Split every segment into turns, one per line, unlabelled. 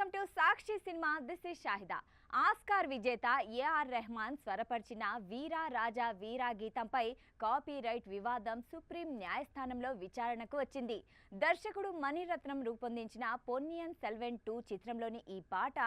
Welcome to Sakshi cinema. This is Shahida. Oscar విజేత AR Rahman స్వరపరిచిన వీరా రాజా వీరా గీతంపై copyright వివాదం supreme న్యాయస్థానంలో విచారణకు వచ్చింది. దర్శకుడు మణిరత్నం రూపొందించిన పొన్నియిన్ సెల్వన్ 2 చిత్రంలోని ఈ పాట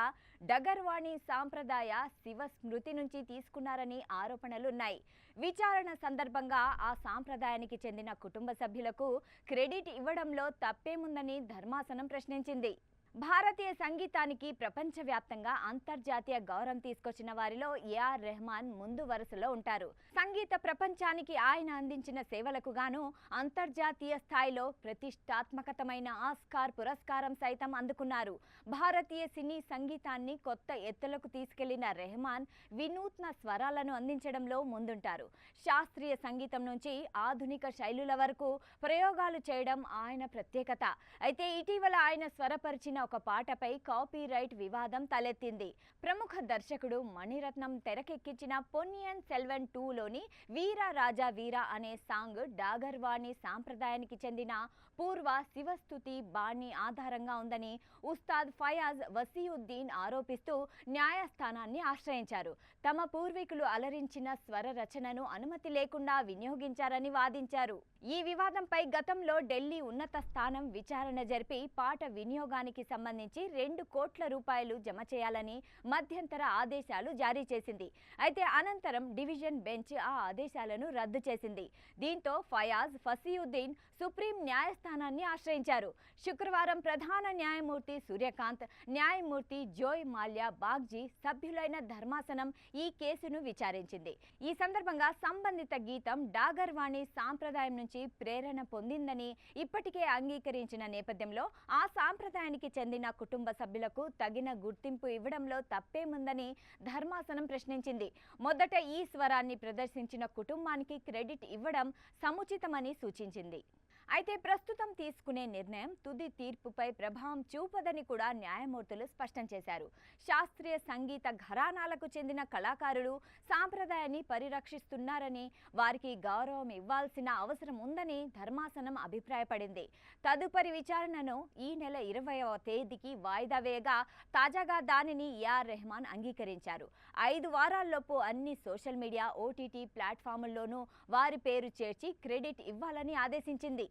డగర్వాణి సాంప్రదాయ శివ స్మృతి నుంచి తీసుకున్నారని ఆరోపణలున్నాయి. విచారణ సందర్భంగా ఆ సాంప్రదాయానికి చెందిన కుటుంబ సభ్యులకు క్రెడిట్ ఇవ్వడంలో తప్పేముందని ధర్మాసనం ప్రశ్నించింది. భారతీయ సంగీతానికి ప్రపంచవ్యాప్తంగా అంతర్జాతీయ గౌరవం తీసుకొచ్చిన వారిలో ఏఆర్ రెహమాన్ ముందు వరుసలో ఉంటారు. సంగీత ప్రపంచానికి ఆయన అందించిన సేవలకు గాను అంతర్జాతీయ స్థాయిలో ప్రతిష్టాత్మకమైన ఆస్కార్ పురస్కారం సైతం అందుకున్నారు. భారతీయ సినీ సంగీతాన్ని కొత్త ఎత్తులకు తీసుకెళ్లిన రెహమాన్ వినూత్న స్వరాలను అందించడంలో ముందుంటారు. శాస్త్రీయ సంగీతం నుంచి ఆధునిక శైలుల వరకు ప్రయోగాలు చేయడం ఆయన ప్రత్యేకత. అయితే ఇటీవల ఆయన స్వరపరిచిన ఒక పాటపై కాపీరైట్ వివాదం తలెత్తింది. ప్రముఖ దర్శకుడు మణిరత్నం తెరకెక్కించిన పొన్నియిన్ సెల్వన్ 2లోని వీరా రాజా వీరా అనే సాంగ్ డాగర్వాణి సాంప్రదాయానికి చెందిన పూర్వ శివస్తుతి బాణి ఆధారంగా ఉందని ఉస్తాద్ ఫయాజ్ వసీయుద్దీన్ ఆరోపిస్తూ న్యాయస్థానాన్ని ఆశ్రయించారు. తమ పూర్వీకులు అలరించిన స్వర రచనను అనుమతి లేకుండా వినియోగించారని వాదించారు. ఈ వివాదంపై గతంలో ఢిల్లీ ఉన్నత స్థానం విచారణ జరిపి పాట వినియోగానికి సంబంధించి 2 కోట్ల రూపాయలు జమ చేయాలని మధ్యంతర ఆదేశాలు జారీ చేసింది. అయితే అనంతరం డివిజన్ బెంచ్ ఆ ఆదేశాలను రద్దు చేసింది. దీంతో ఫయాజ్ వసీయుద్దీన్ సుప్రీం న్యాయస్థానాన్ని ఆశ్రయించారు. శుక్రవారం ప్రధాన న్యాయమూర్తి సూర్యకాంత్, న్యాయమూర్తి జోయ్ మాల్యా బాగ్జీ సభ్యులైన ధర్మాసనం ఈ కేసును విచారించింది. ఈ సందర్భంగా సంబంధిత గీతం డాగర్వాణి సాంప్రదాయం నుంచి ప్రేరణ పొందిందని ఇప్పటికే అంగీకరించిన నేపథ్యంలో ఆ సాంప్రదాయానికి చెందిన కుటుంబ సభ్యులకు తగిన గుర్తింపు ఇవ్వడంలో తప్పేముందని ధర్మాసనం ప్రశ్నించింది. మొదట ఈ స్వరాన్ని ప్రదర్శించిన కుటుంబానికి క్రెడిట్ ఇవ్వడం సముచితమని సూచించింది. అయితే ప్రస్తుతం తీసుకునే నిర్ణయం తుది తీర్పుపై ప్రభావం చూపదని కూడా న్యాయమూర్తులు స్పష్టం చేశారు. శాస్త్రీయ సంగీత ఘరానాలకు చెందిన కళాకారులు సాంప్రదాయాన్ని పరిరక్షిస్తున్నారని, వారికి గౌరవం ఇవ్వాల్సిన అవసరం ఉందని ధర్మాసనం అభిప్రాయపడింది. తదుపరి విచారణను ఈ నెల 20వ తేదీకి వాయిదా వేయగా తాజాగా దానిని ఏఆర్ రెహమాన్ అంగీకరించారు. 5 వారాల్లోపు అన్ని సోషల్ మీడియా, ఓటీటీ ప్లాట్ఫామ్ల్లోనూ వారి పేరు చేర్చి క్రెడిట్ ఇవ్వాలని ఆదేశించింది.